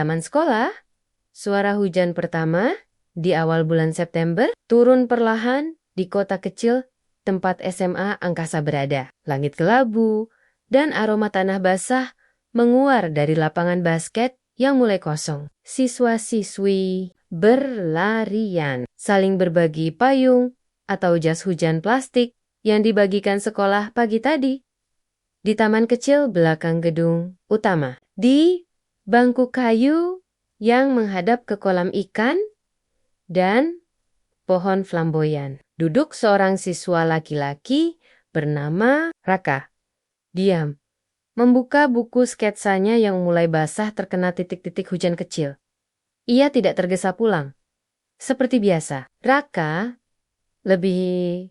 Taman sekolah, suara hujan pertama di awal bulan September turun perlahan di kota kecil tempat SMA Angkasa berada. Langit kelabu dan aroma tanah basah menguar dari lapangan basket yang mulai kosong. Siswa-siswi berlarian, saling berbagi payung atau jas hujan plastik yang dibagikan sekolah pagi tadi. Di taman kecil belakang gedung utama, di bangku kayu yang menghadap ke kolam ikan dan pohon flamboyan, duduk seorang siswa laki-laki bernama Raka. Diam, membuka buku sketsanya yang mulai basah terkena titik-titik hujan kecil. Ia tidak tergesa pulang. Seperti biasa, Raka lebih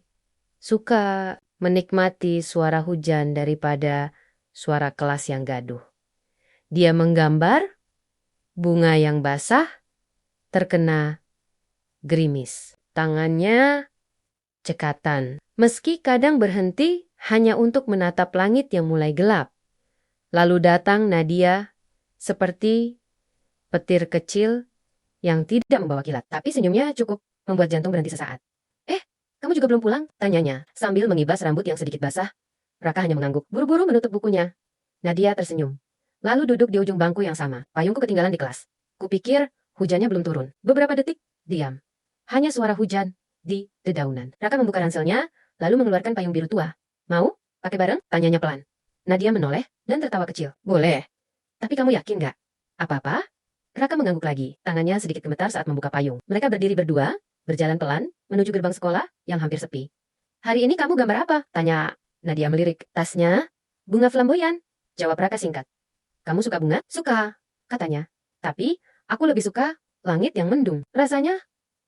suka menikmati suara hujan daripada suara kelas yang gaduh. Dia menggambar bunga yang basah terkena gerimis. Tangannya cekatan, meski kadang berhenti hanya untuk menatap langit yang mulai gelap. Lalu datang Nadia seperti petir kecil yang tidak membawa kilat, tapi senyumnya cukup membuat jantung berhenti sesaat. Kamu juga belum pulang? Tanyanya, sambil mengibas rambut yang sedikit basah. Raka hanya mengangguk, buru-buru menutup bukunya. Nadia tersenyum, lalu duduk di ujung bangku yang sama. Payungku ketinggalan di kelas. Kupikir hujannya belum turun. Beberapa detik, diam. Hanya suara hujan di dedaunan. Raka membuka ranselnya, lalu mengeluarkan payung biru tua. Mau? Pakai bareng? Tanyanya pelan. Nadia menoleh dan tertawa kecil. Boleh. Tapi kamu yakin nggak? Apa-apa? Raka mengangguk lagi. Tangannya sedikit gemetar saat membuka payung. Mereka berdiri berdua, berjalan pelan, menuju gerbang sekolah yang hampir sepi. Hari ini kamu gambar apa? Tanya Nadia melirik. Tasnya, bunga flamboyan. Jawab Raka singkat. Kamu suka bunga? Suka, katanya. Tapi, aku lebih suka langit yang mendung. Rasanya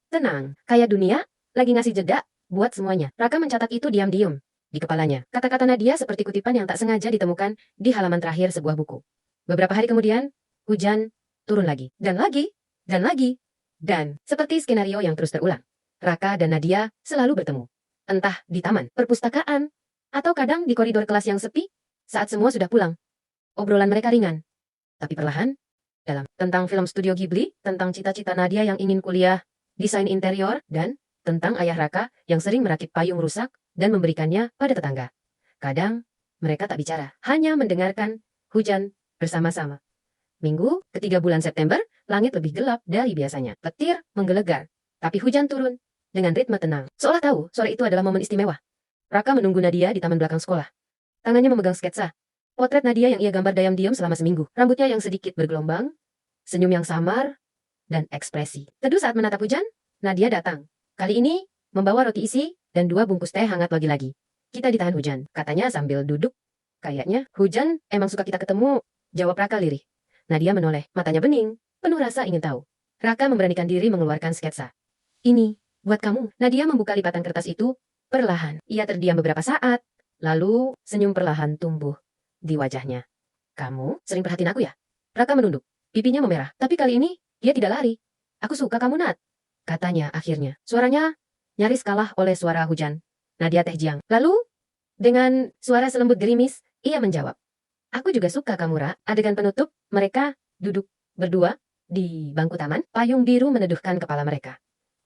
tenang, kayak dunia lagi ngasih jeda buat semuanya. Raka mencatat itu diam-diam di kepalanya. Kata-kata Nadia seperti kutipan yang tak sengaja ditemukan di halaman terakhir sebuah buku. Beberapa hari kemudian, hujan turun lagi. Dan lagi, dan lagi. Dan, seperti skenario yang terus terulang, Raka dan Nadia selalu bertemu. Entah di taman, perpustakaan, atau kadang di koridor kelas yang sepi saat semua sudah pulang. Obrolan mereka ringan, tapi perlahan, dalam. Tentang film studio Ghibli, tentang cita-cita Nadia yang ingin kuliah desain interior, dan tentang ayah Raka yang sering merakit payung rusak dan memberikannya pada tetangga. Kadang, mereka tak bicara, hanya mendengarkan hujan bersama-sama. Minggu ketiga bulan September, langit lebih gelap dari biasanya. Petir menggelegar, tapi hujan turun dengan ritme tenang. Seolah tahu sore itu adalah momen istimewa. Raka menunggu Nadia di taman belakang sekolah. Tangannya memegang sketsa. Potret Nadia yang ia gambar diam-diam selama seminggu. Rambutnya yang sedikit bergelombang, senyum yang samar, dan ekspresi. Teduh saat menatap hujan, Nadia datang. Kali ini membawa roti isi dan 2 bungkus teh hangat lagi-lagi. Kita ditahan hujan, katanya sambil duduk. Kayaknya hujan emang suka kita ketemu, jawab Raka lirih. Nadia menoleh, matanya bening, penuh rasa ingin tahu. Raka memberanikan diri mengeluarkan sketsa. Ini, buat kamu. Nadia membuka lipatan kertas itu perlahan. Ia terdiam beberapa saat, lalu senyum perlahan tumbuh di wajahnya. Kamu sering perhatiin aku ya? Raka menunduk, pipinya memerah. Tapi kali ini, dia tidak lari. Aku suka kamu, Nat, katanya akhirnya. Suaranya nyaris kalah oleh suara hujan. Nadia terjiang. Lalu, dengan suara selembut gerimis, ia menjawab. Aku juga suka kamu, Ra. Adegan penutup, mereka duduk berdua di bangku taman. Payung biru meneduhkan kepala mereka.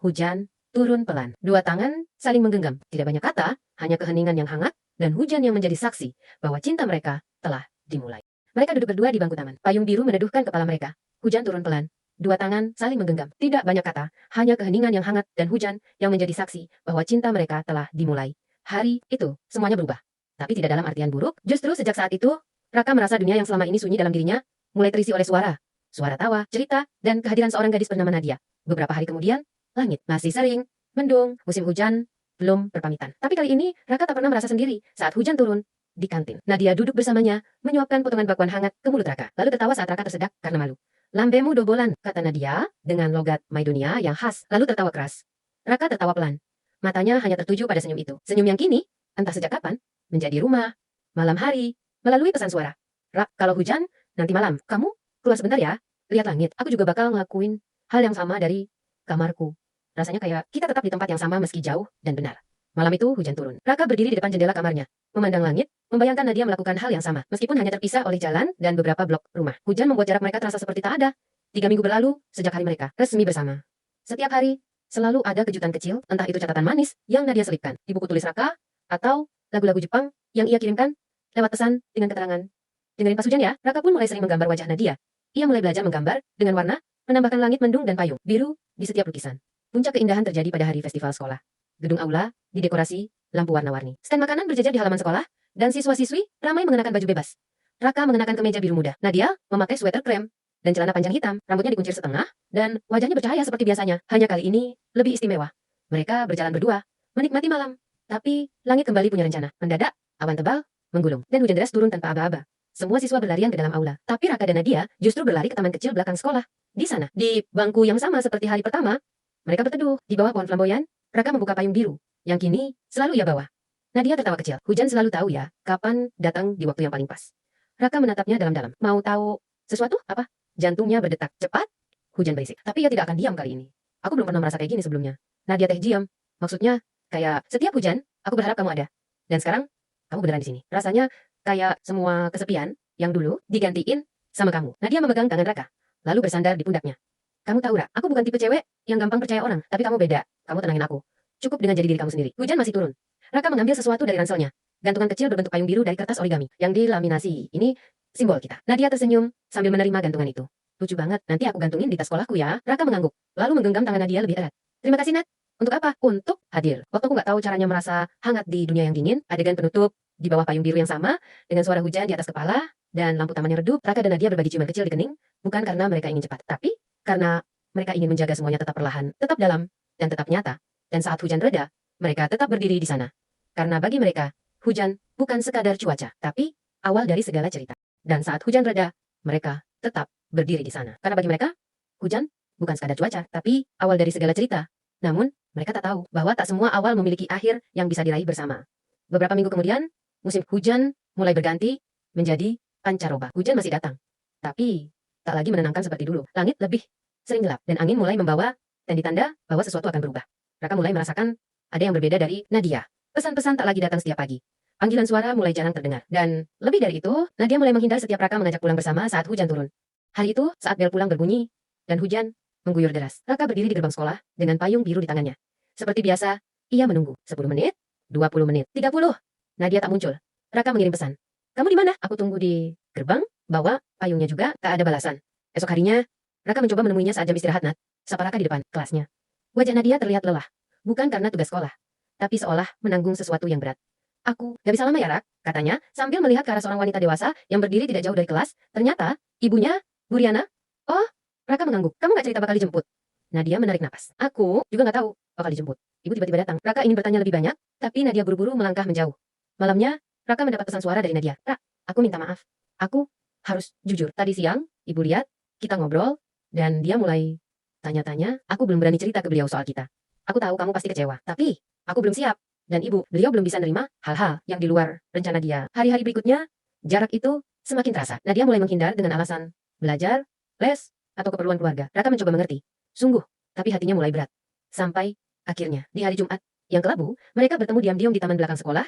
Hujan turun pelan. 2 tangan saling menggenggam. Tidak banyak kata, hanya keheningan yang hangat dan hujan yang menjadi saksi bahwa cinta mereka telah dimulai. Mereka duduk berdua di bangku taman. Payung biru meneduhkan kepala mereka. Hujan turun pelan. 2 tangan saling menggenggam. Tidak banyak kata, hanya keheningan yang hangat dan hujan yang menjadi saksi bahwa cinta mereka telah dimulai. Hari itu, semuanya berubah. Tapi tidak dalam artian buruk. Justru sejak saat itu, Raka merasa dunia yang selama ini sunyi dalam dirinya mulai terisi oleh suara. Suara tawa, cerita, dan kehadiran seorang gadis bernama Nadia. Beberapa hari kemudian, langit masih sering mendung, musim hujan belum berpamitan. Tapi kali ini, Raka tak pernah merasa sendiri saat hujan turun di kantin. Nadia duduk bersamanya, menyuapkan potongan bakwan hangat ke mulut Raka, lalu tertawa saat Raka tersedak karena malu. Lambemu dobolan, kata Nadia dengan logat Maidunia yang khas, lalu tertawa keras. Raka tertawa pelan. Matanya hanya tertuju pada senyum itu. Senyum yang kini, entah sejak kapan, menjadi rumah, malam hari, melalui pesan suara. Rak, kalau hujan, nanti malam, kamu keluar sebentar ya, lihat langit. Aku juga bakal ngelakuin hal yang sama dari kamarku. Rasanya kayak kita tetap di tempat yang sama meski jauh dan benar. Malam itu hujan turun. Raka berdiri di depan jendela kamarnya, memandang langit, membayangkan Nadia melakukan hal yang sama, meskipun hanya terpisah oleh jalan dan beberapa blok rumah. Hujan membuat jarak mereka terasa seperti tak ada. 3 minggu berlalu sejak hari mereka resmi bersama. Setiap hari, selalu ada kejutan kecil, entah itu catatan manis yang Nadia selipkan di buku tulis Raka, atau lagu-lagu Jepang yang ia kirimkan lewat pesan dengan keterangan. Dengerin pas hujan ya, Raka pun mulai sering menggambar wajah Nadia. Ia mulai belajar menggambar dengan warna, menambahkan langit mendung dan payung biru di setiap lukisan. Puncak keindahan terjadi pada hari festival sekolah. Gedung aula didekorasi lampu warna-warni. Stand makanan berjajar di halaman sekolah, dan siswa-siswi ramai mengenakan baju bebas. Raka mengenakan kemeja biru muda. Nadia memakai sweater krem dan celana panjang hitam, rambutnya dikuncir setengah, dan wajahnya bercahaya seperti biasanya. Hanya kali ini lebih istimewa. Mereka berjalan berdua, menikmati malam. Tapi langit kembali punya rencana. Mendadak, awan tebal menggulung, dan hujan deras turun tanpa aba-aba. Semua siswa berlarian ke dalam aula, tapi Raka dan Nadia justru berlari ke taman kecil belakang sekolah. Di sana, di bangku yang sama seperti hari pertama, mereka berteduh di bawah pohon flamboyan. Raka membuka payung biru, yang kini selalu ia bawa. Nadia tertawa kecil. Hujan selalu tahu ya, kapan datang di waktu yang paling pas. Raka menatapnya dalam-dalam. Mau tahu sesuatu? Apa? Jantungnya berdetak cepat. Hujan berisik. Tapi ia tidak akan diam kali ini. Aku belum pernah merasa kayak gini sebelumnya. Nadia teh diam. Maksudnya, kayak setiap hujan, aku berharap kamu ada. Dan sekarang, kamu beneran di sini. Rasanya kayak semua kesepian yang dulu digantiin sama kamu. Nadia memegang tangan Raka, lalu bersandar di pundaknya. Kamu tahu, Ra, aku bukan tipe cewek yang gampang percaya orang, tapi kamu beda. Kamu tenangin aku. Cukup dengan jadi diri kamu sendiri. Hujan masih turun. Raka mengambil sesuatu dari ranselnya. Gantungan kecil berbentuk payung biru dari kertas origami yang dilaminasi. Ini simbol kita. Nadia tersenyum sambil menerima gantungan itu. Lucu banget. Nanti aku gantungin di tas sekolahku ya. Raka mengangguk, lalu menggenggam tangan Nadia lebih erat. Terima kasih, Nat. Untuk apa? Untuk hadir. Waktu aku nggak tahu caranya merasa hangat di dunia yang dingin, adegan penutup di bawah payung biru yang sama, dengan suara hujan di atas kepala, dan lampu taman yang redup. Raka dan Nadia berbagi ciuman kecil di kening, bukan karena mereka ingin cepat, tapi karena mereka ingin menjaga semuanya tetap perlahan, tetap dalam, dan tetap nyata. Dan saat hujan reda, mereka tetap berdiri di sana. Karena bagi mereka, hujan bukan sekadar cuaca, tapi awal dari segala cerita. Dan saat hujan reda, mereka tetap berdiri di sana. Karena bagi mereka, hujan bukan sekadar cuaca, tapi awal dari segala cerita. Namun, mereka tak tahu bahwa tak semua awal memiliki akhir yang bisa diraih bersama. Beberapa minggu kemudian, musim hujan mulai berganti menjadi pancaroba. Hujan masih datang, tapi tak lagi menenangkan seperti dulu. Langit lebih sering gelap, dan angin mulai membawa tanda bahwa sesuatu akan berubah. Raka mulai merasakan ada yang berbeda dari Nadia. Pesan-pesan tak lagi datang setiap pagi. Panggilan suara mulai jarang terdengar. Dan lebih dari itu, Nadia mulai menghindar setiap Raka mengajak pulang bersama saat hujan turun. Hari itu, saat bel pulang berbunyi, dan hujan mengguyur deras. Raka berdiri di gerbang sekolah dengan payung biru di tangannya. Seperti biasa, ia menunggu. 10 menit, 20 menit, 30. Nadia tak muncul. Raka mengirim pesan. Kamu di mana? Aku tunggu di gerbang, bawa payungnya juga, tak ada balasan. Esok harinya, Raka mencoba menemuinya saat jam istirahat, Nat. Sapa Raka di depan kelasnya. Wajah Nadia terlihat lelah. Bukan karena tugas sekolah, tapi seolah menanggung sesuatu yang berat. Aku gak bisa lama ya, Rak, katanya, sambil melihat ke arah seorang wanita dewasa yang berdiri tidak jauh dari kelas. Ternyata, ibunya, Bu Riana. Oh, Raka mengangguk. Kamu gak cerita bakal dijemput? Nadia menarik napas. Aku juga gak tahu bakal dijemput. Ibu tiba-tiba datang. Raka ingin bertanya lebih banyak, tapi Nadia buru-buru melangkah menjauh. Malamnya, Raka mendapat pesan suara dari Nadia. Rak, aku minta maaf. Aku harus jujur. Tadi siang, ibu lihat, kita ngobrol, dan dia mulai tanya-tanya. Aku belum berani cerita ke beliau soal kita. Aku tahu kamu pasti kecewa, tapi aku belum siap. Dan beliau belum bisa nerima hal-hal yang di luar rencana dia. Hari-hari berikutnya, jarak itu semakin terasa. Nadia mulai menghindar dengan alasan belajar, les, atau keperluan keluarga. Raka mencoba mengerti. Sungguh, tapi hatinya mulai berat. Sampai akhirnya, di hari Jumat yang kelabu, mereka bertemu diam-diam di taman belakang sekolah,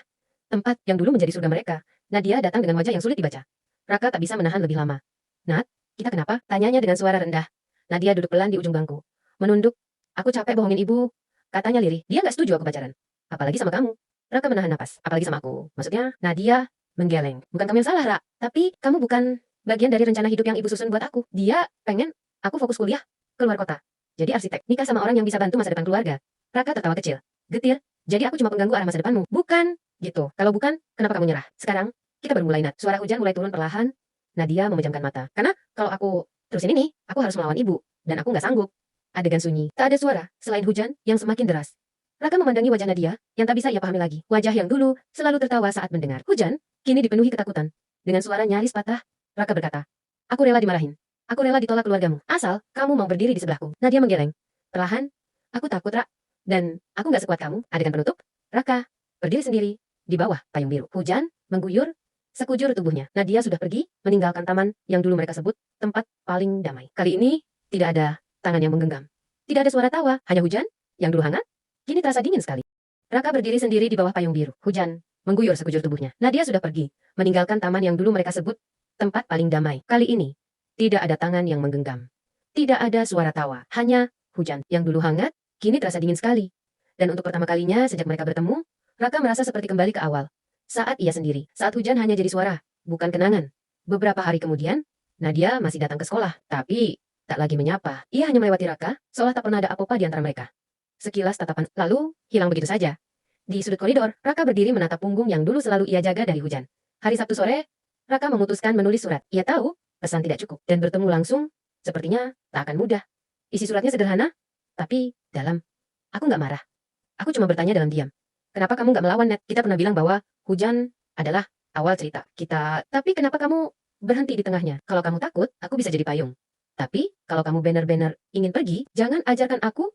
tempat yang dulu menjadi surga mereka. Nadia datang dengan wajah yang sulit dibaca. Raka tak bisa menahan lebih lama. Nat, kita kenapa? Tanyanya dengan suara rendah. Nadia duduk pelan di ujung bangku. Menunduk. Aku capek bohongin ibu. Katanya lirih. Dia gak setuju aku pacaran. Apalagi sama kamu. Raka menahan napas. Apalagi sama aku. Maksudnya, Nadia menggeleng. Bukan kamu yang salah, Ra. Tapi kamu bukan bagian dari rencana hidup yang ibu susun buat aku. Dia pengen aku fokus kuliah keluar kota. Jadi arsitek. Nikah sama orang yang bisa bantu masa depan keluarga. Raka tertawa kecil. Getir. Jadi aku cuma pengganggu arah masa depanmu. Bukan. Gitu. Kalau bukan, kenapa kamu nyerah? Sekarang, kita baru mulai, Nat. Suara hujan mulai turun perlahan. Nadia memejamkan mata. Karena kalau aku terusin ini, aku harus melawan ibu. Dan aku nggak sanggup. Adegan sunyi. Tak ada suara, selain hujan yang semakin deras. Raka memandangi wajah Nadia, yang tak bisa ia pahami lagi. Wajah yang dulu selalu tertawa saat mendengar hujan, kini dipenuhi ketakutan. Dengan suara nyaris patah, Raka berkata, aku rela dimarahin. Aku rela ditolak keluargamu. Asal kamu mau berdiri di sebelahku. Nadia menggeleng. Perlahan, aku takut, Ra. Dan aku gak sekuat kamu. Adegan penutup, Raka berdiri sendiri di bawah payung biru. Hujan mengguyur sekujur tubuhnya. Nadia sudah pergi, meninggalkan taman yang dulu mereka sebut tempat paling damai. Kali ini, tidak ada tangan yang menggenggam. Tidak ada suara tawa, hanya hujan yang dulu hangat, kini terasa dingin sekali. Raka berdiri sendiri di bawah payung biru. Hujan mengguyur sekujur tubuhnya. Nadia sudah pergi, meninggalkan taman yang dulu mereka sebut tempat paling damai. Kali ini, tidak ada tangan yang menggenggam. Tidak ada suara tawa, hanya hujan yang dulu hangat, kini terasa dingin sekali. Dan untuk pertama kalinya sejak mereka bertemu, Raka merasa seperti kembali ke awal. Saat ia sendiri, saat hujan hanya jadi suara, bukan kenangan. Beberapa hari kemudian, Nadia masih datang ke sekolah, tapi tak lagi menyapa. Ia hanya melewati Raka, seolah tak pernah ada apa-apa di antara mereka. Sekilas tatapan, lalu hilang begitu saja. Di sudut koridor, Raka berdiri menatap punggung yang dulu selalu ia jaga dari hujan. Hari Sabtu sore, Raka memutuskan menulis surat. Ia tahu, pesan tidak cukup, dan bertemu langsung, sepertinya tak akan mudah. Isi suratnya sederhana, tapi dalam. Aku nggak marah. Aku cuma bertanya dalam diam. Kenapa kamu nggak melawan, Ned? Kita pernah bilang bahwa hujan adalah awal cerita kita. Tapi kenapa kamu berhenti di tengahnya? Kalau kamu takut, aku bisa jadi payung. Tapi, kalau kamu benar-benar ingin pergi, jangan ajarkan aku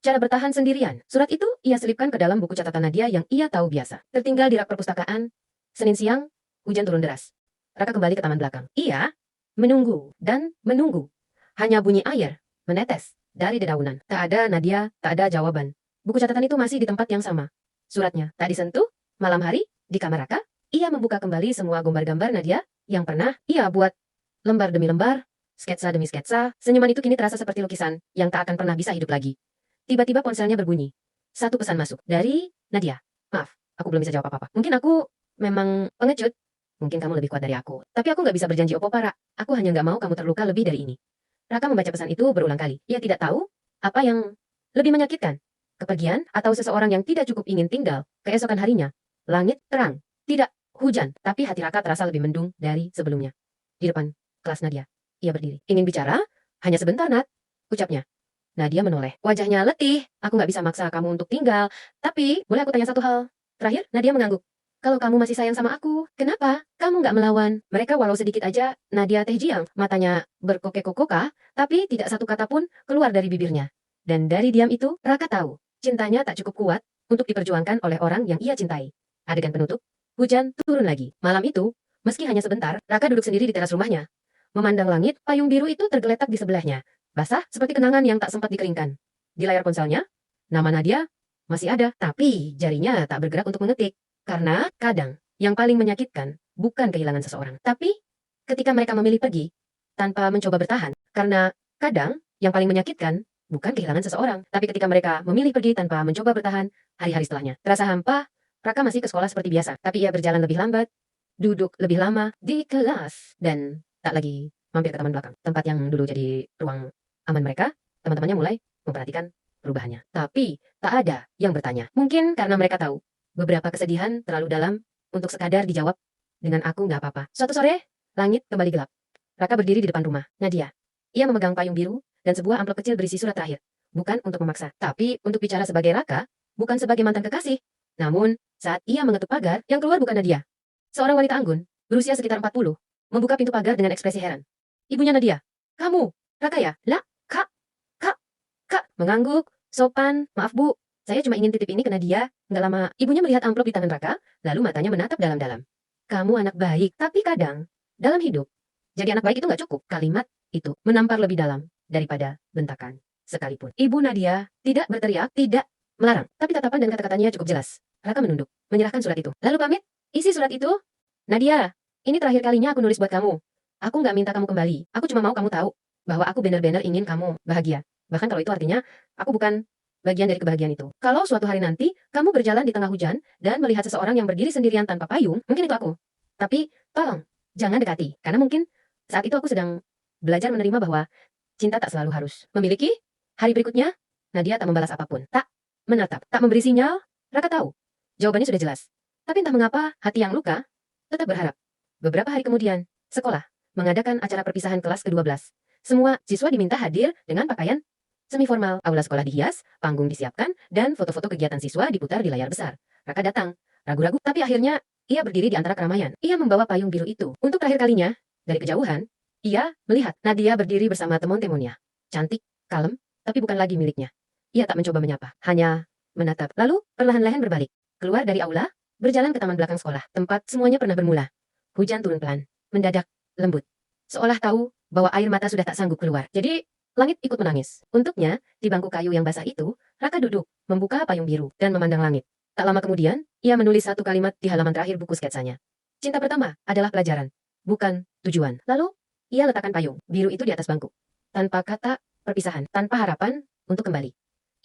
cara bertahan sendirian. Surat itu ia selipkan ke dalam buku catatan Nadia yang ia tahu biasa. Tertinggal di rak perpustakaan. Senin siang, hujan turun deras. Raka kembali ke taman belakang. Ia menunggu dan menunggu. Hanya bunyi air menetes dari dedaunan. Tak ada Nadia, tak ada jawaban. Buku catatan itu masih di tempat yang sama. Suratnya tak disentuh. Malam hari, di kamar Raka, ia membuka kembali semua gambar-gambar Nadia yang pernah ia buat. Lembar demi lembar, sketsa demi sketsa, senyuman itu kini terasa seperti lukisan yang tak akan pernah bisa hidup lagi. Tiba-tiba ponselnya berbunyi. Satu pesan masuk dari Nadia. Maaf, aku belum bisa jawab apa-apa. Mungkin aku memang pengecut. Mungkin kamu lebih kuat dari aku. Tapi aku nggak bisa berjanji opo-opo, Ra. Aku hanya nggak mau kamu terluka lebih dari ini. Raka membaca pesan itu berulang kali. Ia tidak tahu apa yang lebih menyakitkan. Kepergian atau seseorang yang tidak cukup ingin tinggal keesokan harinya. Langit terang, tidak hujan, tapi hati Raka terasa lebih mendung dari sebelumnya. Di depan kelas Nadia, ia berdiri. Ingin bicara? Hanya sebentar, Nat, ucapnya. Nadia menoleh. Wajahnya letih. Aku nggak bisa maksa kamu untuk tinggal. Tapi, boleh aku tanya satu hal? Terakhir, Nadia mengangguk. Kalau kamu masih sayang sama aku, kenapa kamu nggak melawan? Mereka walau sedikit aja, Nadia teh jiang. Matanya berkokek-kokoka, tapi tidak satu kata pun keluar dari bibirnya. Dan dari diam itu, Raka tahu, cintanya tak cukup kuat untuk diperjuangkan oleh orang yang ia cintai. Adegan penutup, hujan turun lagi. Malam itu, meski hanya sebentar, Raka duduk sendiri di teras rumahnya. Memandang langit, payung biru itu tergeletak di sebelahnya. Basah seperti kenangan yang tak sempat dikeringkan. Di layar ponselnya, nama Nadia masih ada, tapi jarinya tak bergerak untuk mengetik. Karena kadang yang paling menyakitkan bukan kehilangan seseorang, tapi ketika mereka memilih pergi tanpa mencoba bertahan. Karena kadang yang paling menyakitkan bukan kehilangan seseorang, tapi ketika mereka memilih pergi tanpa mencoba bertahan hari-hari setelahnya. Terasa hampa, Raka masih ke sekolah seperti biasa, tapi ia berjalan lebih lambat, duduk lebih lama di kelas, dan tak lagi mampir ke taman belakang, tempat yang dulu jadi ruang aman mereka. Teman-temannya mulai memperhatikan perubahannya. Tapi tak ada yang bertanya. Mungkin karena mereka tahu beberapa kesedihan terlalu dalam untuk sekadar dijawab dengan aku nggak apa-apa. Suatu sore, langit kembali gelap. Raka berdiri di depan rumah Nadia. Ia memegang payung biru dan sebuah amplop kecil berisi surat terakhir. Bukan untuk memaksa, tapi untuk bicara sebagai Raka, bukan sebagai mantan kekasih. Namun, saat ia mengetuk pagar, yang keluar bukan Nadia. Seorang wanita anggun, berusia sekitar 40, membuka pintu pagar dengan ekspresi heran. Ibunya Nadia. Kamu, Raka ya? Lah, Kak, mengangguk, sopan, maaf bu, saya cuma ingin titip ini ke Nadia. Nggak lama, ibunya melihat amplop di tangan Raka, lalu matanya menatap dalam-dalam. Kamu anak baik, tapi kadang, dalam hidup, jadi anak baik itu nggak cukup. Kalimat itu menampar lebih dalam daripada bentakan sekalipun. Ibu Nadia tidak berteriak, tidak melarang, tapi tatapan dan kata-katanya cukup jelas. Raka menunduk, menyerahkan surat itu. Lalu pamit, isi surat itu, Nadia, ini terakhir kalinya aku nulis buat kamu. Aku nggak minta kamu kembali, aku cuma mau kamu tahu bahwa aku benar-benar ingin kamu bahagia. Bahkan kalau itu artinya, aku bukan bagian dari kebahagiaan itu. Kalau suatu hari nanti, kamu berjalan di tengah hujan, dan melihat seseorang yang berdiri sendirian tanpa payung, mungkin itu aku. Tapi, tolong, jangan dekati. Karena mungkin, saat itu aku sedang belajar menerima bahwa cinta tak selalu harus memiliki. Hari berikutnya, Nadia tak membalas apapun. Tak menatap, tak memberi sinyal. Raka tahu, jawabannya sudah jelas. Tapi entah mengapa, hati yang luka, tetap berharap. Beberapa hari kemudian, sekolah mengadakan acara perpisahan kelas ke-12. Semua siswa diminta hadir dengan pakaian semi formal, aula sekolah dihias, panggung disiapkan, dan foto-foto kegiatan siswa diputar di layar besar. Raka datang, ragu-ragu, tapi akhirnya ia berdiri di antara keramaian. Ia membawa payung biru itu. Untuk terakhir kalinya, dari kejauhan, ia melihat Nadia berdiri bersama teman-temannya. Cantik, kalem, tapi bukan lagi miliknya. Ia tak mencoba menyapa, hanya menatap. Lalu, perlahan-lahan berbalik. Keluar dari aula, berjalan ke taman belakang sekolah, tempat semuanya pernah bermula. Hujan turun pelan, mendadak, lembut. Seolah tahu bahwa air mata sudah tak sanggup keluar. Jadi, langit ikut menangis. Untuknya, di bangku kayu yang basah itu, Raka duduk, membuka payung biru, dan memandang langit. Tak lama kemudian, ia menulis satu kalimat di halaman terakhir buku sketsanya. Cinta pertama adalah pelajaran, bukan tujuan. Lalu, ia letakkan payung biru itu di atas bangku. Tanpa kata, perpisahan tanpa harapan untuk kembali.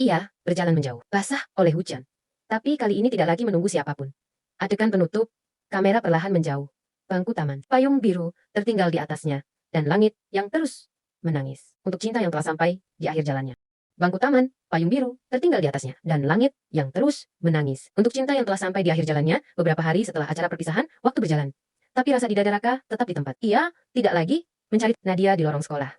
Ia berjalan menjauh, basah oleh hujan. Tapi kali ini tidak lagi menunggu siapapun. Adegan penutup, kamera perlahan menjauh. Bangku taman, payung biru tertinggal di atasnya, dan langit yang terus menangis untuk cinta yang telah sampai di akhir jalannya. Bangku taman, payung biru tertinggal di atasnya, dan langit yang terus menangis untuk cinta yang telah sampai di akhir jalannya beberapa hari setelah acara perpisahan waktu berjalan. Tapi rasa di dada Raka tetap di tempat. Ia tidak lagi mencari Nadia di lorong sekolah.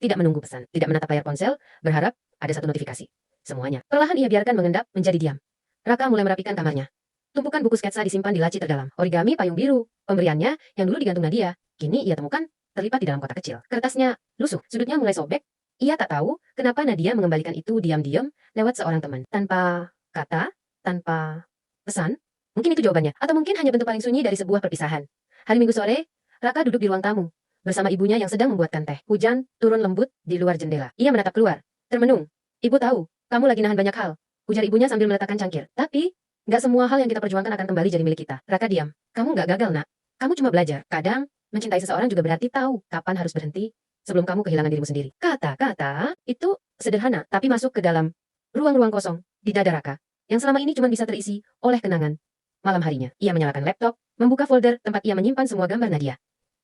Tidak menunggu pesan, tidak menatap layar ponsel, berharap ada satu notifikasi. Semuanya. Perlahan ia biarkan mengendap menjadi diam. Raka mulai merapikan kamarnya. Tumpukan buku sketsa disimpan di laci terdalam. Origami payung biru, pemberiannya yang dulu digantung Nadia, kini ia temukan terlipat di dalam kotak kecil. Kertasnya lusuh, sudutnya mulai sobek. Ia tak tahu kenapa Nadia mengembalikan itu diam-diam lewat seorang teman. Tanpa kata, tanpa pesan. Mungkin itu jawabannya. Atau mungkin hanya bentuk paling sunyi dari sebuah perpisahan. Hari Minggu sore, Raka duduk di ruang tamu bersama ibunya yang sedang membuatkan teh. Hujan turun lembut di luar jendela. Ia menatap keluar, termenung. Ibu tahu, kamu lagi nahan banyak hal, ujar ibunya sambil meletakkan cangkir. Tapi, nggak semua hal yang kita perjuangkan akan kembali jadi milik kita. Raka diam. Kamu nggak gagal, nak. Kamu cuma belajar. Kadang, mencintai seseorang juga berarti tahu kapan harus berhenti sebelum kamu kehilangan dirimu sendiri. Kata-kata itu sederhana, tapi masuk ke dalam ruang-ruang kosong di dada Raka, yang selama ini cuma bisa terisi oleh kenangan. Malam harinya, ia menyalakan laptop, membuka folder tempat ia menyimpan semua gambar Nadia.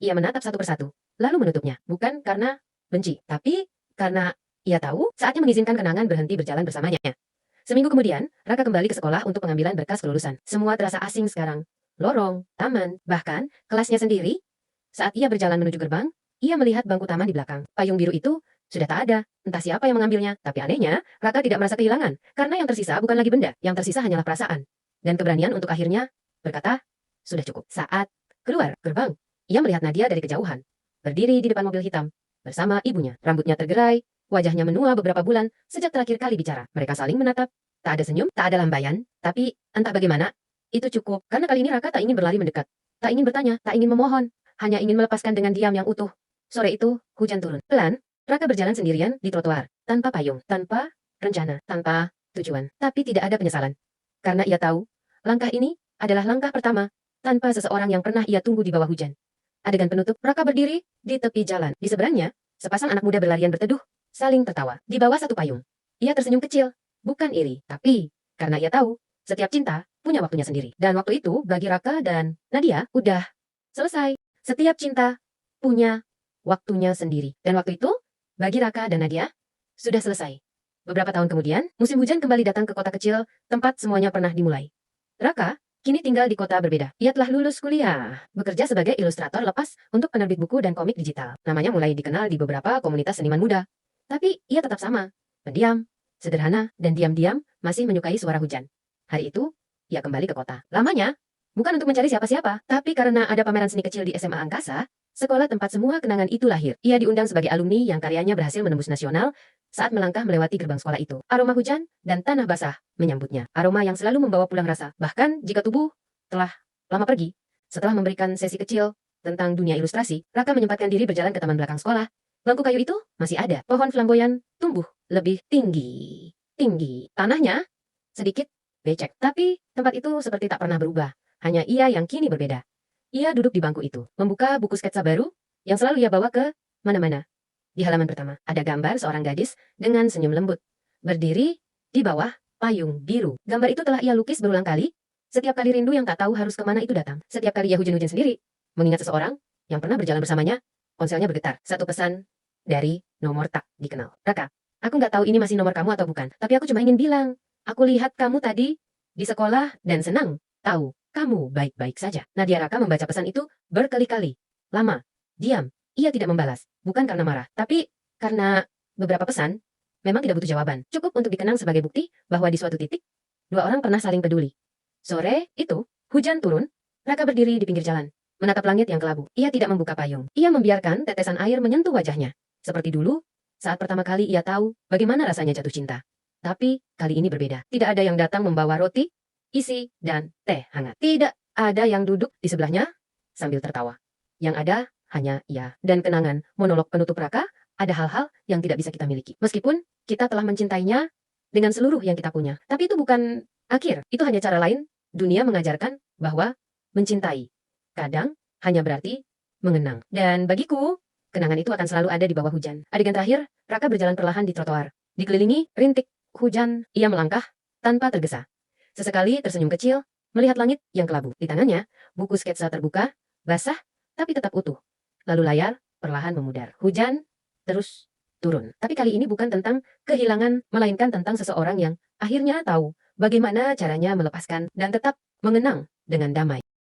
Ia menatap satu persatu, lalu menutupnya. Bukan karena benci, tapi karena ia tahu saatnya mengizinkan kenangan berhenti berjalan bersamanya. Seminggu kemudian, Raka kembali ke sekolah untuk pengambilan berkas kelulusan. Semua terasa asing sekarang. Lorong, taman, bahkan kelasnya sendiri. Saat ia berjalan menuju gerbang, ia melihat bangku taman di belakang. Payung biru itu sudah tak ada. Entah siapa yang mengambilnya. Tapi anehnya, Raka tidak merasa kehilangan. Karena yang tersisa bukan lagi benda. Yang tersisa hanyalah perasaan. Dan keberanian untuk akhirnya berkata, sudah cukup. Saat keluar gerbang, ia melihat Nadia dari kejauhan. Berdiri di depan mobil hitam. Bersama ibunya. Rambutnya tergerai. Wajahnya menua beberapa bulan sejak terakhir kali bicara. Mereka saling menatap. Tak ada senyum, tak ada lambaian. Tapi entah bagaimana, itu cukup. Karena kali ini Raka tak ingin berlari mendekat. Tak ingin bertanya, tak ingin memohon. Hanya ingin melepaskan dengan diam yang utuh. Sore itu, hujan turun. Pelan, Raka berjalan sendirian di trotoar. Tanpa payung, tanpa rencana, tanpa tujuan. Tapi tidak ada penyesalan. Karena ia tahu, langkah ini adalah langkah pertama tanpa seseorang yang pernah ia tunggu di bawah hujan. Adegan penutup, Raka berdiri di tepi jalan. Di seberangnya, sepasang anak muda berlarian berteduh, saling tertawa. Di bawah satu payung, ia tersenyum kecil, bukan iri, tapi karena ia tahu, setiap cinta punya waktunya sendiri. Dan waktu itu, bagi Raka dan Nadia, udah selesai. Setiap cinta punya waktunya sendiri. Dan waktu itu, bagi Raka dan Nadia, sudah selesai. Beberapa tahun kemudian, musim hujan kembali datang ke kota kecil, tempat semuanya pernah dimulai. Raka kini tinggal di kota berbeda. Ia telah lulus kuliah, bekerja sebagai ilustrator lepas untuk penerbit buku dan komik digital. Namanya mulai dikenal di beberapa komunitas seniman muda. Tapi ia tetap sama, pendiam, sederhana, dan diam-diam masih menyukai suara hujan. Hari itu, ia kembali ke kota. Lamanya, bukan untuk mencari siapa-siapa, tapi karena ada pameran seni kecil di SMA Angkasa, sekolah tempat semua kenangan itu lahir. Ia diundang sebagai alumni yang karyanya berhasil menembus nasional saat melangkah melewati gerbang sekolah itu. Aroma hujan dan tanah basah menyambutnya. Aroma yang selalu membawa pulang rasa. Bahkan jika tubuh telah lama pergi, setelah memberikan sesi kecil tentang dunia ilustrasi, Raka menyempatkan diri berjalan ke taman belakang sekolah. Bangku kayu itu masih ada. Pohon flamboyan tumbuh lebih tinggi. Tanahnya sedikit becek. Tapi tempat itu seperti tak pernah berubah. Hanya ia yang kini berbeda. Ia duduk di bangku itu, membuka buku sketsa baru yang selalu ia bawa ke mana-mana. Di halaman pertama, ada gambar seorang gadis dengan senyum lembut, berdiri di bawah payung biru. Gambar itu telah ia lukis berulang kali. Setiap kali rindu yang tak tahu harus kemana itu datang. Setiap kali ia hujan-hujan sendiri, mengingat seseorang yang pernah berjalan bersamanya, ponselnya bergetar. Satu pesan dari nomor tak dikenal. Raka, aku nggak tahu ini masih nomor kamu atau bukan, tapi aku cuma ingin bilang, aku lihat kamu tadi di sekolah dan senang tahu kamu baik-baik saja. Nadia. Raka membaca pesan itu berkali-kali. Lama, diam. Ia tidak membalas, bukan karena marah, tapi karena beberapa pesan memang tidak butuh jawaban. Cukup untuk dikenang sebagai bukti bahwa di suatu titik, dua orang pernah saling peduli. Sore itu, hujan turun, Raka berdiri di pinggir jalan, menatap langit yang kelabu. Ia tidak membuka payung. Ia membiarkan tetesan air menyentuh wajahnya. Seperti dulu, saat pertama kali ia tahu bagaimana rasanya jatuh cinta. Tapi kali ini berbeda. Tidak ada yang datang membawa roti, isi, dan teh hangat. Tidak ada yang duduk di sebelahnya sambil tertawa. Yang ada hanya ia dan kenangan. Monolog penutup Raka, ada hal-hal yang tidak bisa kita miliki. Meskipun kita telah mencintainya dengan seluruh yang kita punya. Tapi itu bukan akhir. Itu hanya cara lain. Dunia mengajarkan bahwa mencintai kadang hanya berarti mengenang. Dan bagiku, Kenangan itu akan selalu ada di bawah hujan. Adegan terakhir, Raka berjalan perlahan di trotoar. Dikelilingi rintik hujan, ia melangkah tanpa tergesa. Sesekali tersenyum kecil, melihat langit yang kelabu. Di tangannya, buku sketsa terbuka, basah, tapi tetap utuh. Lalu layar perlahan memudar. Hujan terus turun. Tapi kali ini bukan tentang kehilangan, melainkan tentang seseorang yang akhirnya tahu bagaimana caranya melepaskan dan tetap mengenang dengan damai.